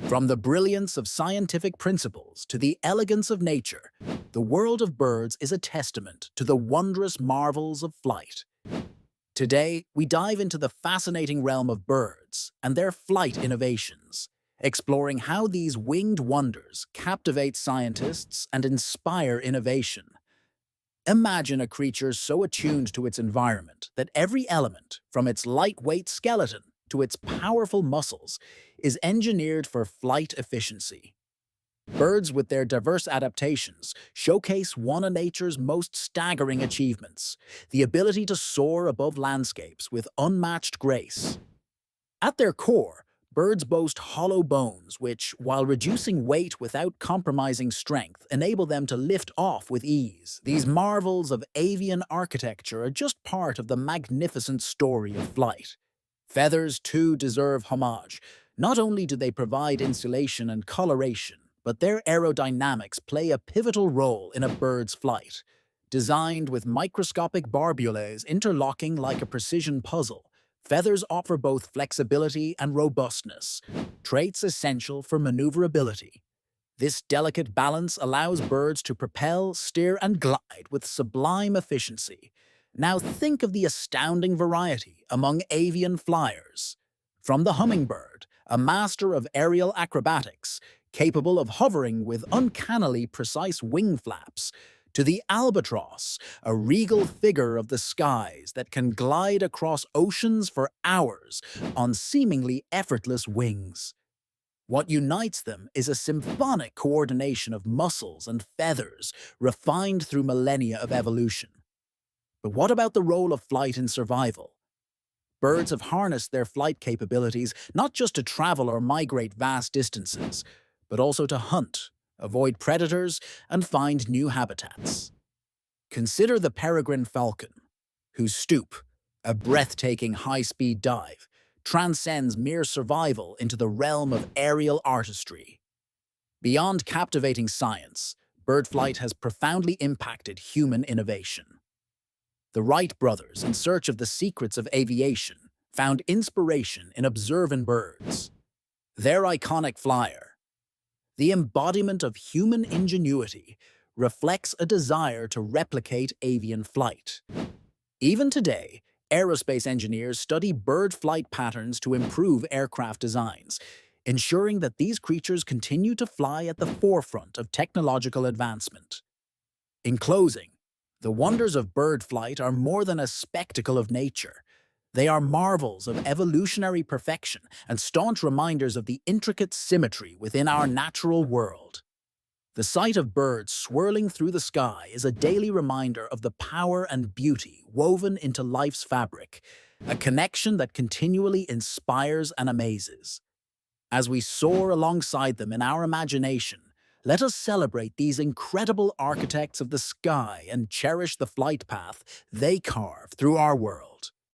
From the brilliance of scientific principles to the elegance of nature, the world of birds is a testament to the wondrous marvels of flight. Today, we dive into the fascinating realm of birds and their flight innovations, exploring how these winged wonders captivate scientists and inspire innovation. Imagine a creature so attuned to its environment that every element, from its lightweight skeleton to its powerful muscles, is engineered for flight efficiency. Birds with their diverse adaptations showcase one of nature's most staggering achievements, the ability to soar above landscapes with unmatched grace. At their core, birds boast hollow bones which, while reducing weight without compromising strength, enable them to lift off with ease. These marvels of avian architecture are just part of the magnificent story of flight. Feathers, too, deserve homage. Not only do they provide insulation and coloration, but their aerodynamics play a pivotal role in a bird's flight. Designed with microscopic barbulae interlocking like a precision puzzle, feathers offer both flexibility and robustness, traits essential for maneuverability. This delicate balance allows birds to propel, steer, and glide with sublime efficiency. Now think of the astounding variety among avian flyers. From the hummingbird, a master of aerial acrobatics, capable of hovering with uncannily precise wing flaps, to the albatross, a regal figure of the skies that can glide across oceans for hours on seemingly effortless wings. What unites them is a symphonic coordination of muscles and feathers refined through millennia of evolution. But what about the role of flight in survival? Birds have harnessed their flight capabilities not just to travel or migrate vast distances, but also to hunt, avoid predators, and find new habitats. Consider the peregrine falcon, whose stoop, a breathtaking high-speed dive, transcends mere survival into the realm of aerial artistry. Beyond captivating science, bird flight has profoundly impacted human innovation. The Wright brothers, in search of the secrets of aviation, found inspiration in observing birds. Their iconic flyer, the embodiment of human ingenuity, reflects a desire to replicate avian flight. Even today, aerospace engineers study bird flight patterns to improve aircraft designs, ensuring that these creatures continue to fly at the forefront of technological advancement. In closing, the wonders of bird flight are more than a spectacle of nature. They are marvels of evolutionary perfection and staunch reminders of the intricate symmetry within our natural world. The sight of birds swirling through the sky is a daily reminder of the power and beauty woven into life's fabric, a connection that continually inspires and amazes. As we soar alongside them in our imagination, let us celebrate these incredible architects of the sky and cherish the flight path they carve through our world.